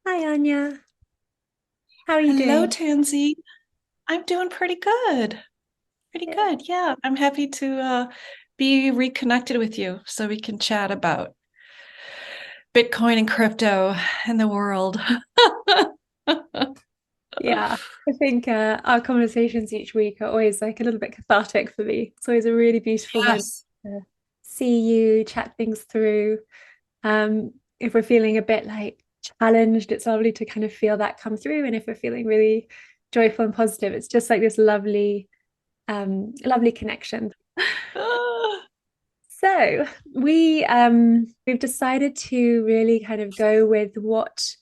Hi, Anja. How are you Hello, doing? Tansy. I'm doing pretty good. Pretty Yeah. good. Yeah, I'm happy to be reconnected with you so we can chat about Bitcoin and crypto and the world. Yeah, I think our conversations each week are always like a little bit cathartic for me. It's always a really beautiful moment Yes. to see you, chat things through. If we're feeling a bit like challenged, it's lovely to kind of feel that come through. And if we're feeling really joyful and positive, it's just like this lovely connection. So we've decided to really kind of go with what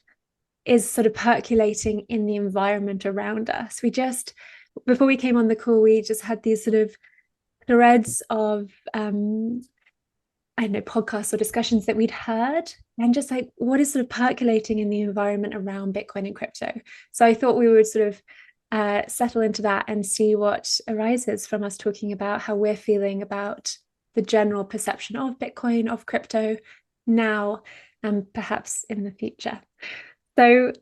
is sort of percolating in the environment around us. Before we came on the call, we just had these sort of threads of, I don't know, podcasts or discussions that we'd heard, and just like what is sort of percolating in the environment around Bitcoin and crypto. So I thought we would sort of settle into that and see what arises from us talking about how we're feeling about the general perception of Bitcoin, of crypto now, and perhaps in the future. So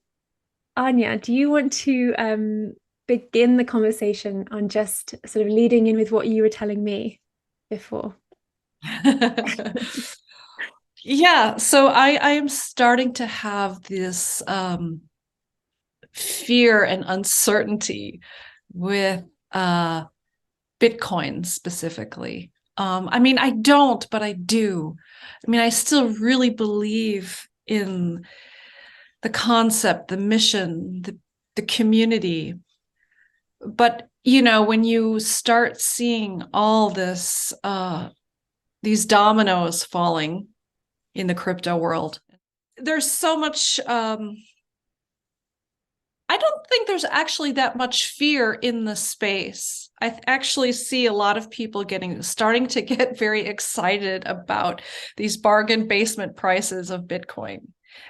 Anya, do you want to begin the conversation on just sort of leading in with what you were telling me before? Yeah, so I am starting to have this fear and uncertainty with uh Bitcoin specifically. I mean, I don't, but I do. I mean, I still really believe in the concept, the mission, the community. But when you start seeing all these dominoes falling in the crypto world, there's so much. I don't think there's actually that much fear in the space. Actually see a lot of people starting to get very excited about these bargain basement prices of Bitcoin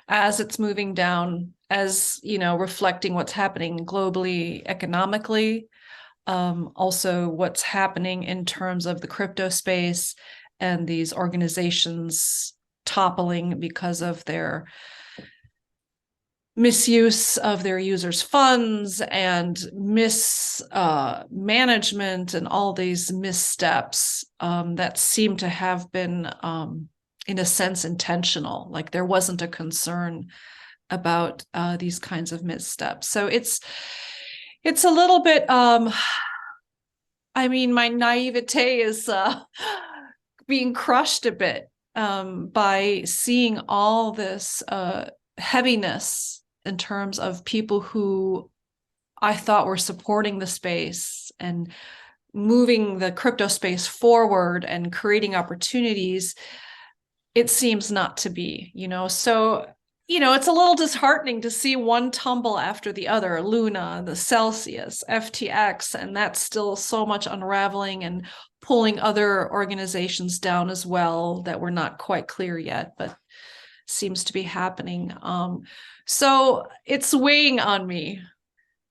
as it's moving down, as reflecting what's happening globally, economically, also what's happening in terms of the crypto space and these organizations toppling because of their misuse of their users' funds and mismanagement and all these missteps that seem to have been, in a sense, intentional. Like there wasn't a concern about these kinds of missteps. So it's a little bit. I mean, my naivete is being crushed a bit by seeing all this heaviness in terms of people who I thought were supporting the space and moving the crypto space forward and creating opportunities. It seems not to be, so it's a little disheartening to see one tumble after the other, Luna, the Celsius, FTX, and that's still so much unraveling and pulling other organizations down as well that were not quite clear yet, but seems to be happening. So it's weighing on me.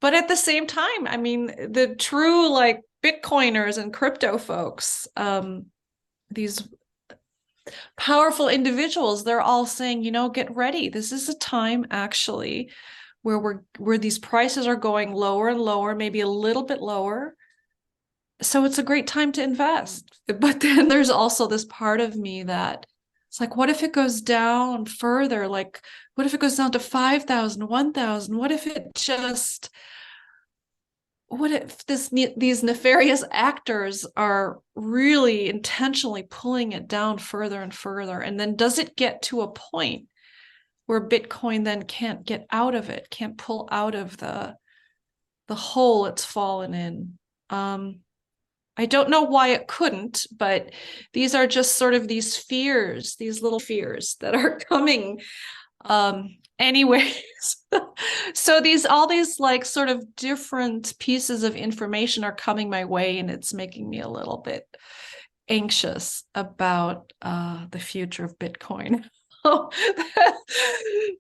But at the same time, I mean, the true like Bitcoiners and crypto folks, these powerful individuals, they're all saying, get ready. This is a time actually where these prices are going lower and lower, maybe a little bit lower. So it's a great time to invest. But then there's also this part of me that it's like, what if it goes down further? Like, what if it goes down to 5,000, 1,000? What if it just what if these nefarious actors are really intentionally pulling it down further and further? And then does it get to a point where Bitcoin then can't get out of it, can't pull out of the hole it's fallen in? Um, I don't know why it couldn't, but these are just sort of these fears, these little fears that are coming. Anyways, so all these like sort of different pieces of information are coming my way, and it's making me a little bit anxious about the future of Bitcoin.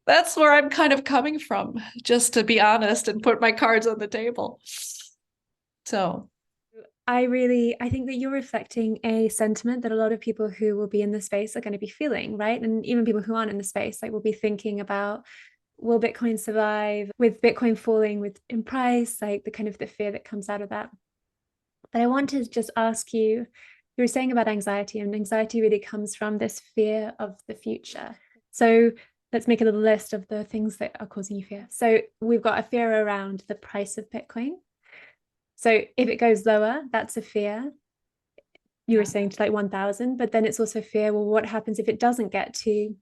That's where I'm kind of coming from, just to be honest and put my cards on the table. So, I think that you're reflecting a sentiment that a lot of people who will be in the space are going to be feeling, right? And even people who aren't in the space, like will be thinking about will Bitcoin survive with Bitcoin falling in price, like the kind of the fear that comes out of that. But I want to just ask you, you were saying about anxiety, and anxiety really comes from this fear of the future. So let's make a little list of the things that are causing you fear. So we've got a fear around the price of Bitcoin. So if it goes lower, that's a fear. You were saying to like 1,000, but then it's also fear, well, what happens if it doesn't get to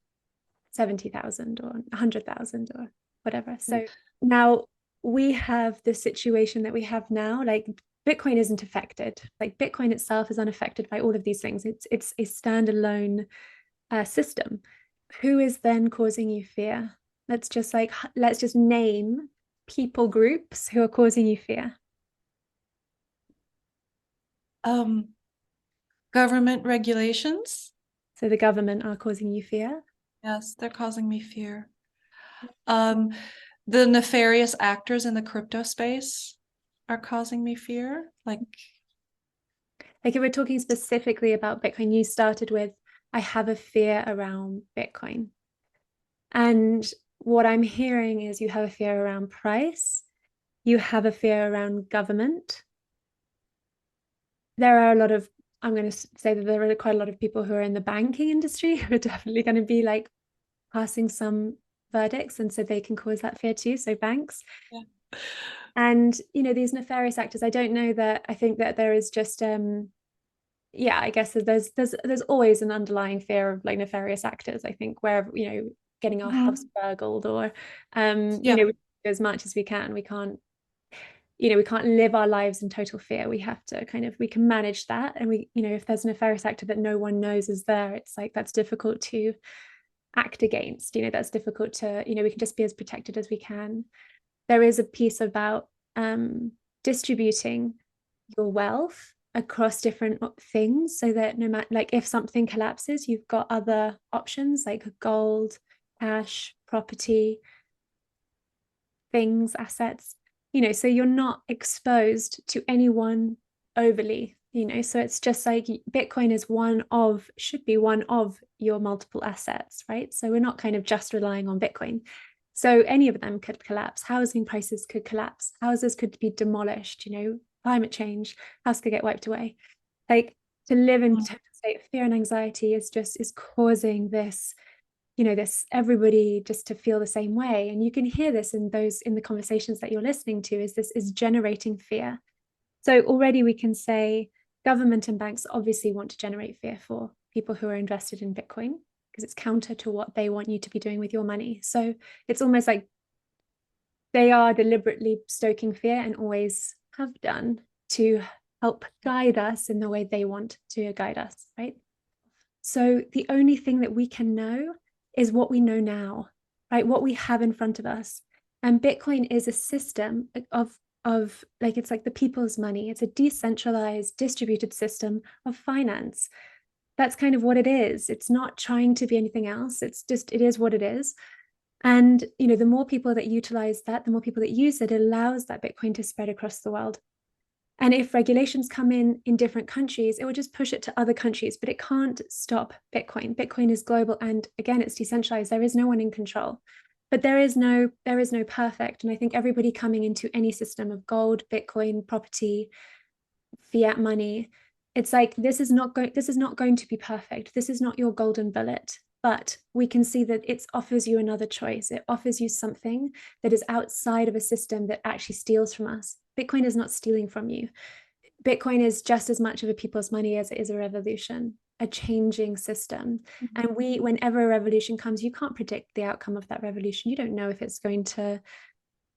70,000 or 100,000 or whatever? So now we have the situation that we have now, like Bitcoin isn't affected. Like Bitcoin itself is unaffected by all of these things. It's a standalone system. Who is then causing you fear? Let's just name people groups who are causing you fear. Government regulations. So the government are causing you fear. Yes, they're causing me fear. The nefarious actors in the crypto space are causing me fear. Like if we're talking specifically about Bitcoin, you started with, I have a fear around Bitcoin. And what I'm hearing is you have a fear around price. You have a fear around government. There are a lot of, I'm going to say that there are quite a lot of people who are in the banking industry who are definitely going to be like passing some verdicts, and so they can cause that fear too. So banks. Yeah. And these nefarious actors, I don't know that I think that there is just yeah, I guess there's always an underlying fear of like nefarious actors, I think, where getting our house burgled or as much as we can. We can't live our lives in total fear. We have to we can manage that. And if there's a nefarious actor that no one knows is there, it's like that's difficult to act against. That's difficult to, we can just be as protected as we can. There is a piece about distributing your wealth across different things so that no matter, like if something collapses, you've got other options like gold, cash, property, things, assets, so you're not exposed to anyone overly, so it's just like Bitcoin is should be one of your multiple assets, right? So we're not kind of just relying on Bitcoin. So any of them could collapse. Housing prices could collapse. Houses could be demolished, climate change, house could get wiped away. Like to live in a state of fear and anxiety is causing this, this everybody just to feel the same way. And you can hear this in the conversations that you're listening to, is this is generating fear. So already we can say government and banks obviously want to generate fear for people who are invested in Bitcoin, because it's counter to what they want you to be doing with your money. So it's almost like they are deliberately stoking fear and always have done to help guide us in the way they want to guide us, right? So the only thing that we can know is what we know now, right? What we have in front of us. And Bitcoin is a system of like, it's like the people's money. It's a decentralized, distributed system of finance. That's kind of what it is. It's not trying to be anything else. It is what it is. And, the more people that utilize that, the more people that use it, it allows that Bitcoin to spread across the world. And if regulations come in different countries, it will just push it to other countries, but it can't stop Bitcoin. Bitcoin is global. And again, it's decentralized. There is no one in control, but there is no perfect. And I think everybody coming into any system of gold, Bitcoin, property, fiat money, it's like, this is not going to be perfect. This is not your golden bullet, but we can see that it offers you another choice. It offers you something that is outside of a system that actually steals from us. Bitcoin is not stealing from you. Bitcoin is just as much of a people's money as it is a revolution, a changing system. And whenever a revolution comes, you can't predict the outcome of that revolution. You don't know if it's going to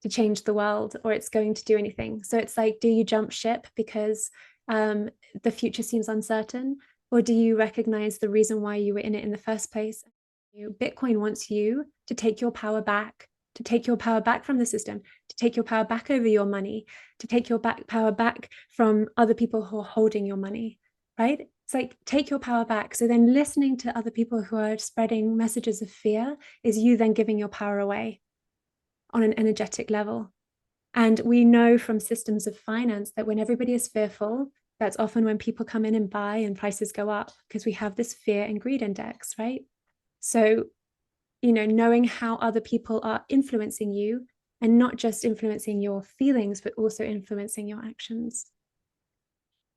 change the world or it's going to do anything. So it's like, do you jump ship because the future seems uncertain, or do you recognize the reason why you were in it in the first place? Bitcoin wants you to take your power back, to take your power back from the system, to take your power back over your money, to take your power back from other people who are holding your money, right? It's like, take your power back. So then listening to other people who are spreading messages of fear is you then giving your power away on an energetic level. And we know from systems of finance that when everybody is fearful, that's often when people come in and buy and prices go up, because we have this fear and greed index, right? So, knowing how other people are influencing you, and not just influencing your feelings, but also influencing your actions.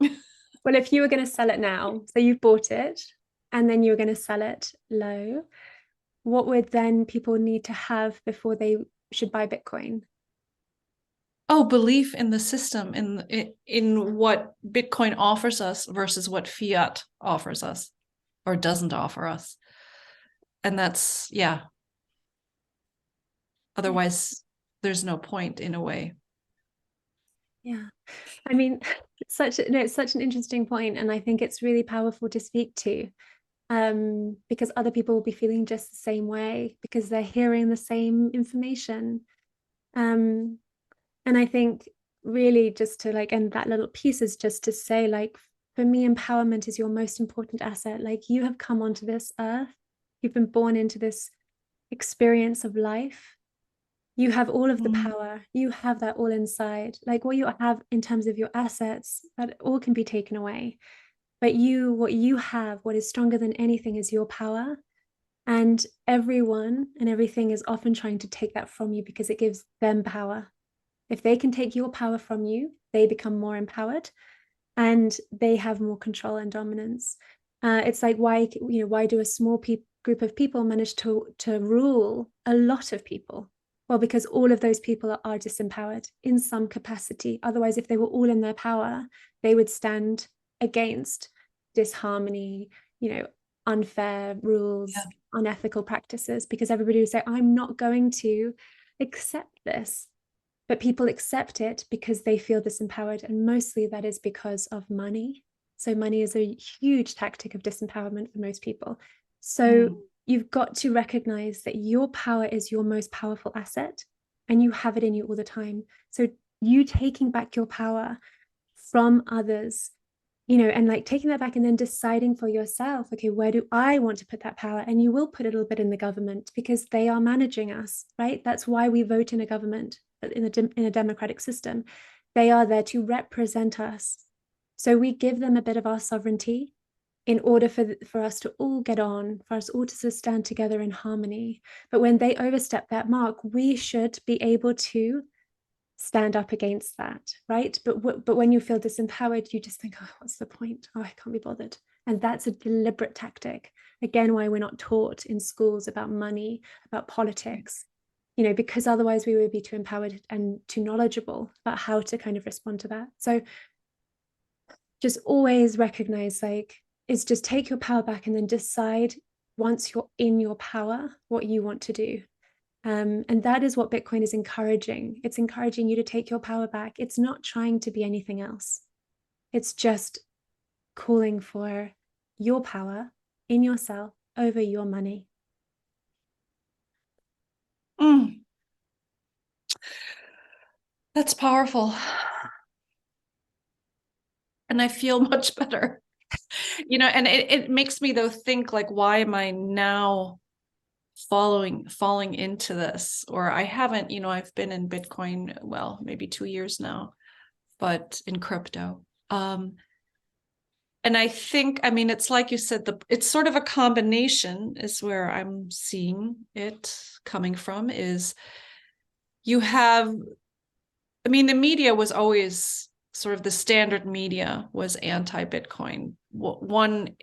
Well, if you were going to sell it now, so you've bought it and then you're going to sell it low, what would then people need to have before they should buy Bitcoin? Oh, belief in the system, in what Bitcoin offers us versus what fiat offers us or doesn't offer us. And that's, yeah. Otherwise, there's no point in a way. Yeah. I mean, it's such an interesting point, and I think it's really powerful to speak to, because other people will be feeling just the same way because they're hearing the same information. Um, and I think really just to like end that little piece is just to say, like, for me, empowerment is your most important asset. Like, you have come onto this earth, you've been born into this experience of life. You have all of the power, you have that all inside. Like, what you have in terms of your assets, that all can be taken away. But what you have, what is stronger than anything, is your power. And everyone and everything is often trying to take that from you because it gives them power. If they can take your power from you, they become more empowered and they have more control and dominance. It's like, why do a small group of people manage to rule a lot of people? Well, because all of those people are disempowered in some capacity. Otherwise, if they were all in their power, they would stand against disharmony, unfair rules, Yeah. unethical practices, because everybody would say, I'm not going to accept this. But people accept it because they feel disempowered. And mostly that is because of money. So money is a huge tactic of disempowerment for most people. So you've got to recognize that your power is your most powerful asset and you have it in you all the time. So you taking back your power from others, and like taking that back and then deciding for yourself, okay, where do I want to put that power? And you will put a little bit in the government because they are managing us, right? That's why we vote in a government, in a democratic system. They are there to represent us. So we give them a bit of our sovereignty in order for us to all get on, for us all to stand together in harmony. But when they overstep that mark, we should be able to stand up against that, right? But when you feel disempowered, you just think, oh, what's the point? Oh, I can't be bothered. And that's a deliberate tactic. Again, why we're not taught in schools about money, about politics, because otherwise we would be too empowered and too knowledgeable about how to kind of respond to that. So just always recognize, like, is just take your power back and then decide, once you're in your power, what you want to do. And that is what Bitcoin is encouraging. It's encouraging you to take your power back. It's not trying to be anything else. It's just calling for your power in yourself over your money. That's powerful. And I feel much better. And it makes me though think, like, why am I now falling into this? Or I haven't, I've been in Bitcoin, well, maybe 2 years now, but in crypto. And I think, it's like you said, it's sort of a combination is where I'm seeing it coming from, is you have, the media was always sort of, the standard media was anti-Bitcoin. One,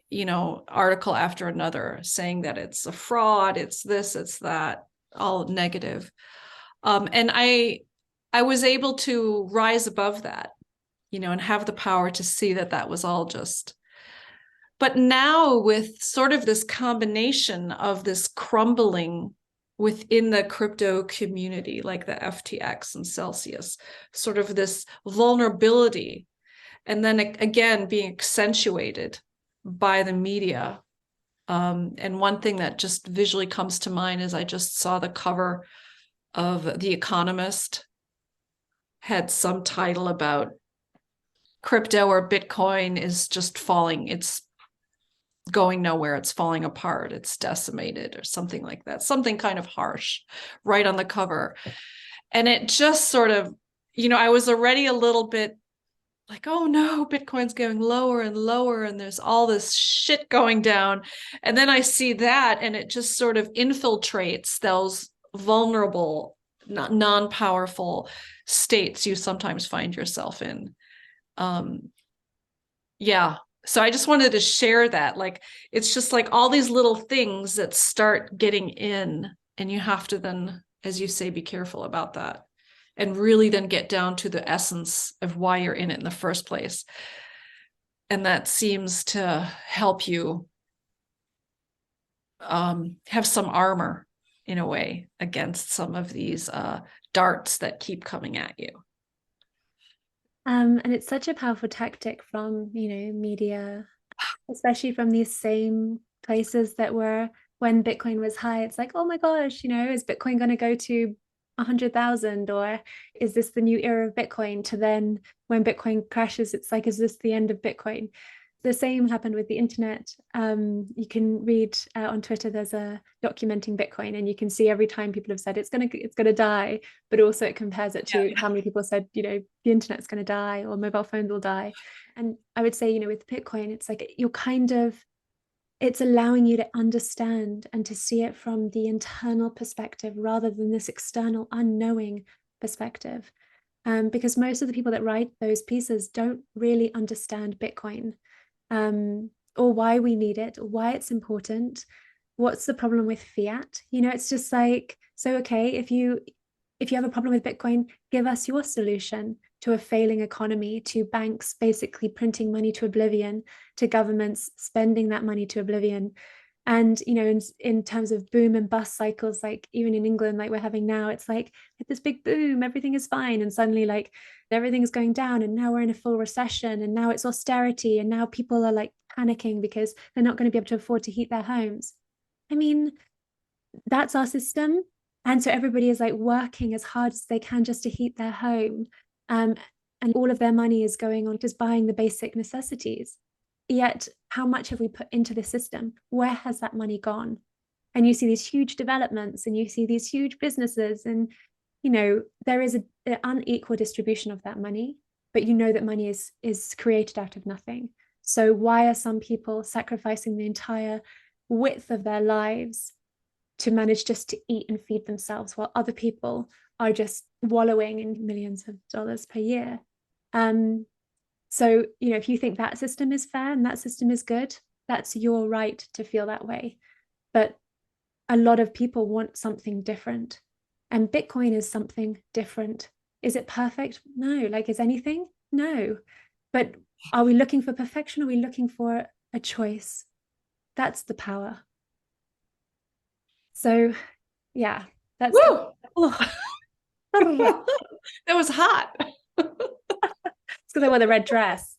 article after another saying that it's a fraud, it's this, it's that, all negative. And I was able to rise above that, and have the power to see that that was all just. But now with sort of this combination of this crumbling within the crypto community, like the FTX and Celsius, sort of this vulnerability, and then again being accentuated by the media. And one thing that just visually comes to mind is I just saw the cover of The Economist, had some title about crypto or Bitcoin is just falling. It's going nowhere. It's falling apart. It's decimated, or something like that. Something kind of harsh right on the cover. And it just sort of, I was already a little bit like, oh no, Bitcoin's going lower and lower, and there's all this shit going down. And then I see that, and it just sort of infiltrates those vulnerable, non-powerful states you sometimes find yourself in. Yeah. So I just wanted to share that. Like, it's just like all these little things that start getting in, and you have to then, as you say, be careful about that and really then get down to the essence of why you're in it in the first place. And that seems to help you have some armor in a way against some of these darts that keep coming at you. And it's such a powerful tactic from, media, especially from these same places that were when Bitcoin was high. It's like, oh my gosh, is Bitcoin going to go to 100,000, or is this the new era of Bitcoin? To then when Bitcoin crashes, it's like, is this the end of Bitcoin? The same happened with the internet. You can read on Twitter, there's a documenting Bitcoin, and you can see every time people have said it's gonna die, but also it compares it to how many people said, the internet's gonna die or mobile phones will die. And I would say, with Bitcoin, it's like it's allowing you to understand and to see it from the internal perspective rather than this external unknowing perspective. Because most of the people that write those pieces don't really understand Bitcoin, or why we need it, or why it's important. What's the problem with fiat? It's just like, so okay, if you have a problem with Bitcoin, give us your solution to a failing economy, to banks basically printing money to oblivion, to governments spending that money to oblivion. And in terms of boom and bust cycles, like even in England, like we're having now, it's like this big boom, everything is fine, and suddenly like everything is going down, and now we're in a full recession, and now it's austerity, and now people are like panicking because they're not going to be able to afford to heat their homes. I mean, that's our system. And so everybody is like working as hard as they can just to heat their home. Um, and all of their money is going on just buying the basic necessities. Yet, how much have we put into the system? Where has that money gone? And you see these huge developments, and you see these huge businesses, and there is an unequal distribution of that money, but that money is created out of nothing. So why are some people sacrificing the entire width of their lives to manage just to eat and feed themselves, while other people are just wallowing in millions of dollars per year? So, if you think that system is fair and that system is good, that's your right to feel that way. But a lot of people want something different. And Bitcoin is something different. Is it perfect? No. Like, is anything? No. But are we looking for perfection? Or are we looking for a choice? That's the power. So, yeah, that's kind Woo! of, oh, That was hot. it's because I wore the red dress.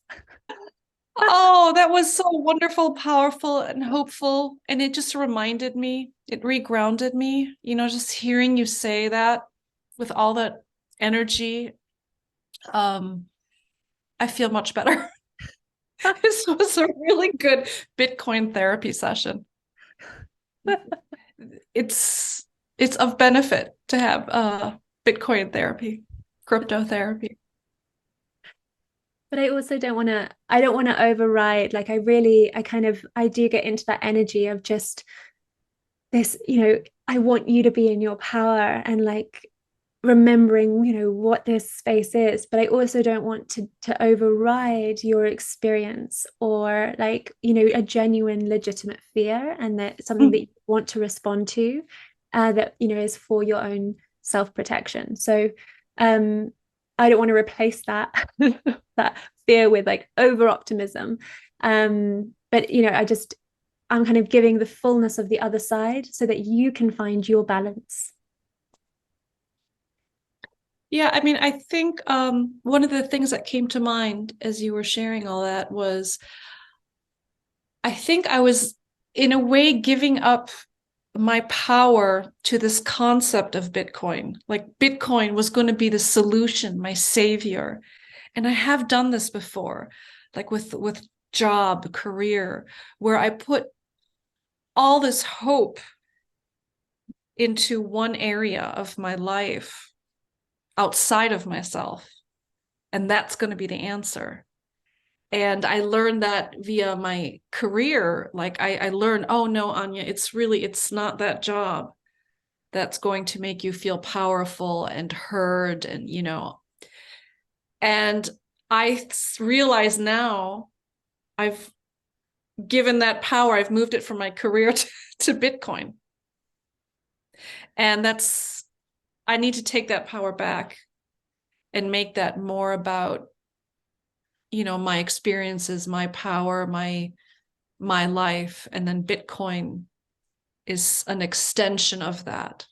Oh, that was so wonderful, powerful, and hopeful. And it just reminded me, it regrounded me, just hearing you say that with all that energy. I feel much better. This was a really good Bitcoin therapy session. It's it's of benefit to have Bitcoin therapy, crypto therapy. But I don't want to override. Like, I do get into that energy of just this, I want you to be in your power, and like remembering, what this space is. But I also don't want to override your experience, or like, a genuine legitimate fear, and that something that you want to respond to, that is for your own self-protection. So I don't want to replace that that fear with like over optimism. But I'm kind of giving the fullness of the other side so that you can find your balance. Yeah, I mean, I think one of the things that came to mind as you were sharing all that was I think I was, in a way, giving up my power to this concept of Bitcoin. Like Bitcoin was going to be the solution, my savior. And I have done this before, like with job, career, where I put all this hope into one area of my life outside of myself. And that's going to be the answer. And I learned that via my career. Like I learned, oh no, Anja, it's not that job that's going to make you feel powerful and heard. And, and I realize now I've given that power, I've moved it from my career to Bitcoin. And I need to take that power back and make that more about, my experiences, my power, my life. And then Bitcoin is an extension of that,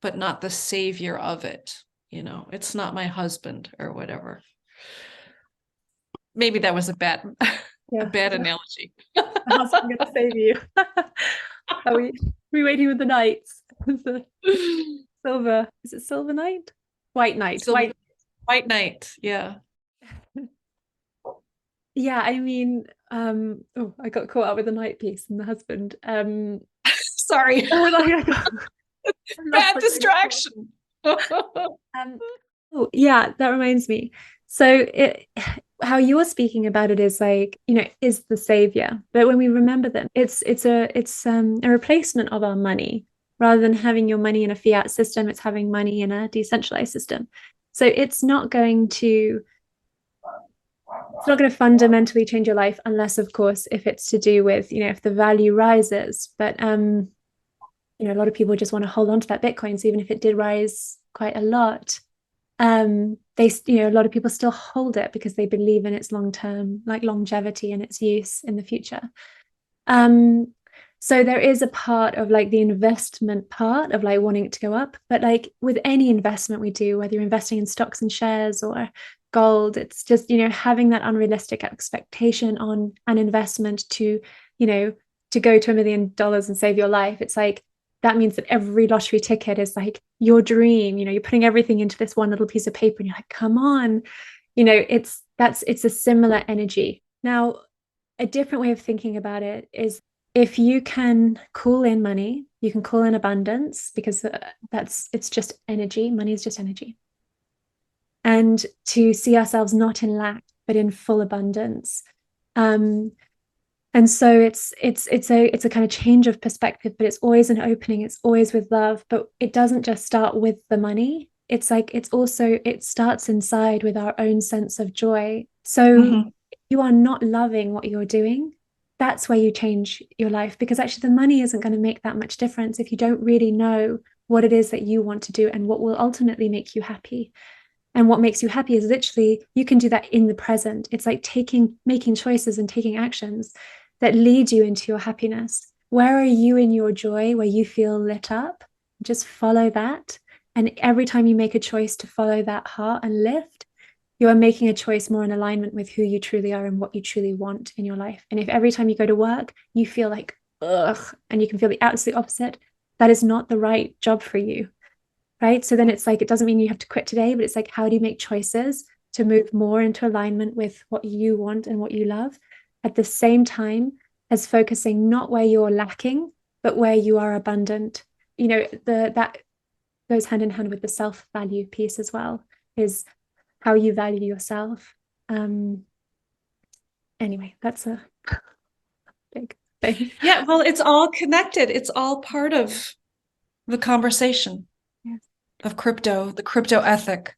but not the savior of it. It's not my husband or whatever. Maybe that was a bad analogy. How's I'm gonna save you? Are we waiting with the knights? Silver. Is it silver knight? White knight. White knight. Yeah. Yeah, I mean, I got caught up with the knight piece and the husband. Sorry. Bad distraction. Yeah, that reminds me. So how you're speaking about it is like, is the savior. But when we remember that it's a replacement of our money. Rather than having your money in a fiat system, it's having money in a decentralized system. So it's not going to fundamentally change your life unless, of course, if it's to do with, if the value rises. But a lot of people just want to hold on to that Bitcoin. So even if it did rise quite a lot, they, a lot of people still hold it because they believe in its long-term, like longevity and its use in the future. So there is a part of like the investment part of like wanting it to go up, but like with any investment we do, whether you're investing in stocks and shares or gold, it's just, having that unrealistic expectation on an investment to go to $1 million and save your life. It's like, that means that every lottery ticket is like your dream. You're putting everything into this one little piece of paper and you're like, come on. It's a similar energy. Now, a different way of thinking about it is, if you can call in money, you can call in abundance, because it's just energy. Money is just energy. And to see ourselves not in lack, but in full abundance. And so it's a kind of change of perspective, but it's always an opening. It's always with love, but it doesn't just start with the money. It's like, it starts inside with our own sense of joy. So you are not loving what you're doing, that's where you change your life, because actually the money isn't going to make that much difference if you don't really know what it is that you want to do and what will ultimately make you happy. And what makes you happy is literally, you can do that in the present. It's like making choices and taking actions that lead you into your happiness. Where are you in your joy, where you feel lit up? Just follow that. And every time you make a choice to follow that heart and lift, you are making a choice more in alignment with who you truly are and what you truly want in your life. And if every time you go to work, you feel like, ugh, and you can feel the absolute opposite, that is not the right job for you. Right. So then it's like, it doesn't mean you have to quit today, but it's like, how do you make choices to move more into alignment with what you want and what you love, at the same time as focusing not where you're lacking, but where you are abundant. That goes hand in hand with the self-value piece as well, is how you value yourself. Anyway, that's a big thing. Yeah, well, it's all connected. It's all part of the conversation. Yes. Of crypto, the crypto ethic.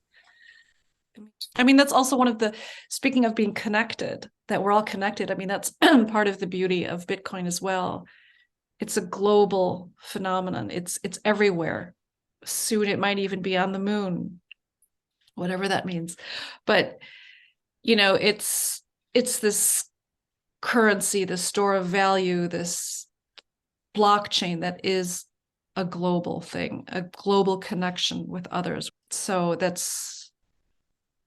I mean, that's also one of the, speaking of being connected, that we're all connected. I mean, that's part of the beauty of Bitcoin as well. It's a global phenomenon. It's everywhere. Soon it might even be on the moon, whatever that means. But, it's this currency, this store of value, this blockchain that is a global thing, a global connection with others. So that's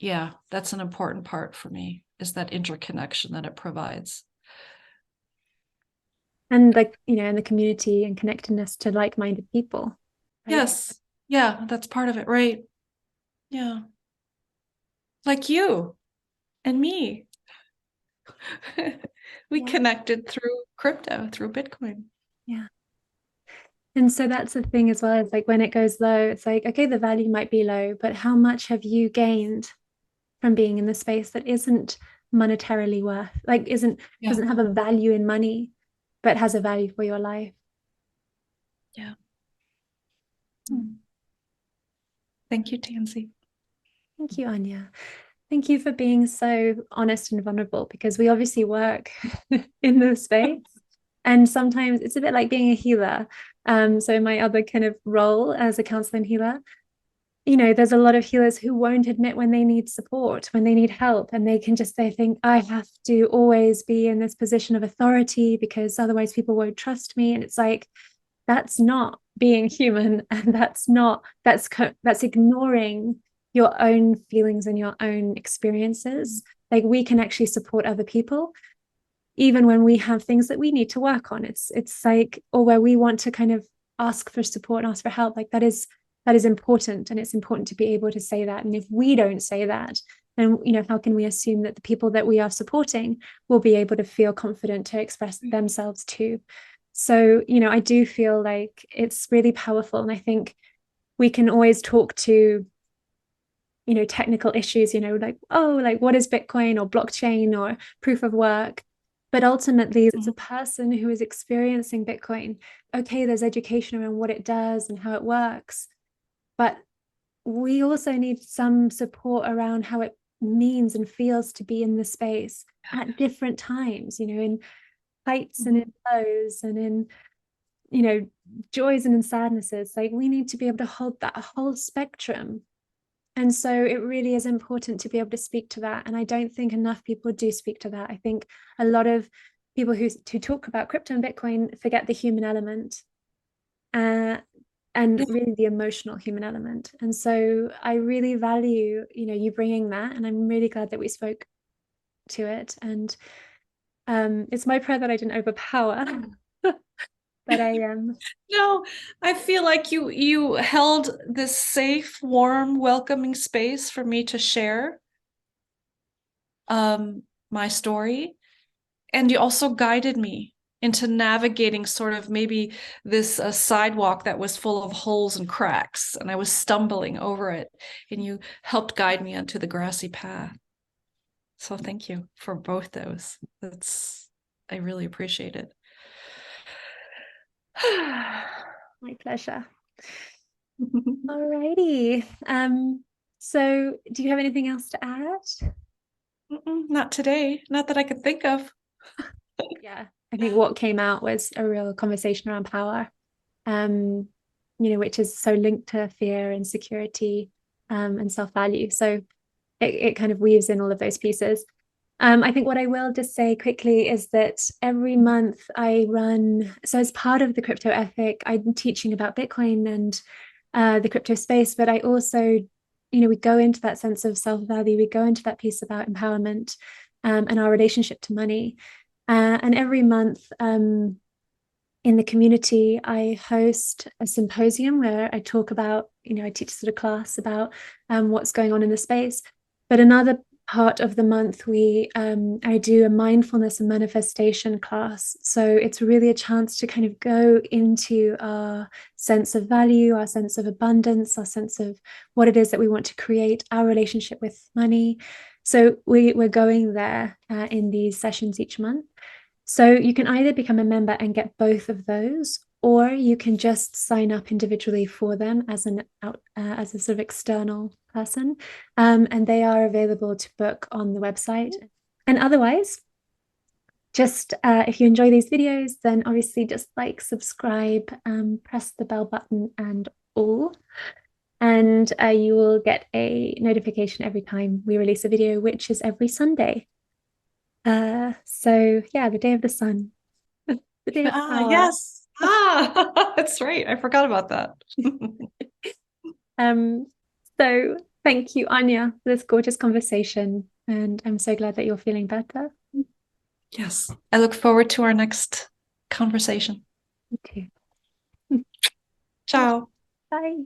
an important part for me, is that interconnection that it provides. And like, in the community and connectedness to like-minded people. Right? Yes. Yeah, that's part of it, right? Yeah. Like you and me. We connected through crypto, through Bitcoin. Yeah. And so that's the thing as well, is like when it goes low, it's like, okay, the value might be low, but how much have you gained from being in the space that isn't monetarily worth, like isn't Yeah. doesn't have a value in money, but has a value for your life. Yeah. Thank you, Tansy. Thank you, Anja. Thank you for being so honest and vulnerable, because we obviously work in the space. And sometimes it's a bit like being a healer. So my other kind of role as a counselor and healer, there's a lot of healers who won't admit when they need support, when they need help, and they can just, they think, I have to always be in this position of authority because otherwise people won't trust me. And it's like, that's not being human, and that's ignoring your own feelings and your own experiences. Like, we can actually support other people even when we have things that we need to work on. It's like, or where we want to kind of ask for support and ask for help, like that is important, and it's important to be able to say that. And if we don't say that, then how can we assume that the people that we are supporting will be able to feel confident to express themselves too? So I do feel like it's really powerful, and I think we can always talk to technical issues, like, oh, like, what is Bitcoin or blockchain or proof of work? But ultimately, it's a person who is experiencing Bitcoin. Okay, there's education around what it does and how it works, but we also need some support around how it means and feels to be in the space at different times, in heights and in lows and in, joys and in sadnesses. Like, we need to be able to hold that whole spectrum. And so it really is important to be able to speak to that. And I don't think enough people do speak to that. I think a lot of people who talk about crypto and Bitcoin forget the human element, and really the emotional human element. And so I really value, you bringing that. And I'm really glad that we spoke to it. And it's my prayer that I didn't overpower, but I am. No, I feel like you held this safe, warm, welcoming space for me to share my story. And you also guided me into navigating sort of maybe this sidewalk that was full of holes and cracks, and I was stumbling over it, and you helped guide me onto the grassy path. So thank you for both those. I really appreciate it. My pleasure. Alrighty. So do you have anything else to add? Not today, not that I could think of. Yeah, I think what came out was a real conversation around power, um, which is so linked to fear, insecurity, and self-value. So it kind of weaves in all of those pieces. I think what I will just say quickly is that every month I run, so as part of the crypto ethic, I'm teaching about Bitcoin and the crypto space, but I also, we go into that sense of self-value, we go into that piece about empowerment, and our relationship to money. And every month, in the community, I host a symposium where I talk about, I teach sort of class about what's going on in the space. But another part of the month, I do a mindfulness and manifestation class. So it's really a chance to kind of go into our sense of value, our sense of abundance, our sense of what it is that we want to create, our relationship with money. So we're going there in these sessions each month. So you can either become a member and get both of those, or you can just sign up individually for them as as a sort of external person, and they are available to book on the website. And otherwise, just if you enjoy these videos, then obviously just like, subscribe, press the bell button and all. And you will get a notification every time we release a video, which is every Sunday. So yeah, the day of the sun, the day of power. Yes. That's right. I forgot about that. So thank you, Anja, for this gorgeous conversation. And I'm so glad that you're feeling better. Yes. I look forward to our next conversation. Me too. Ciao. Bye.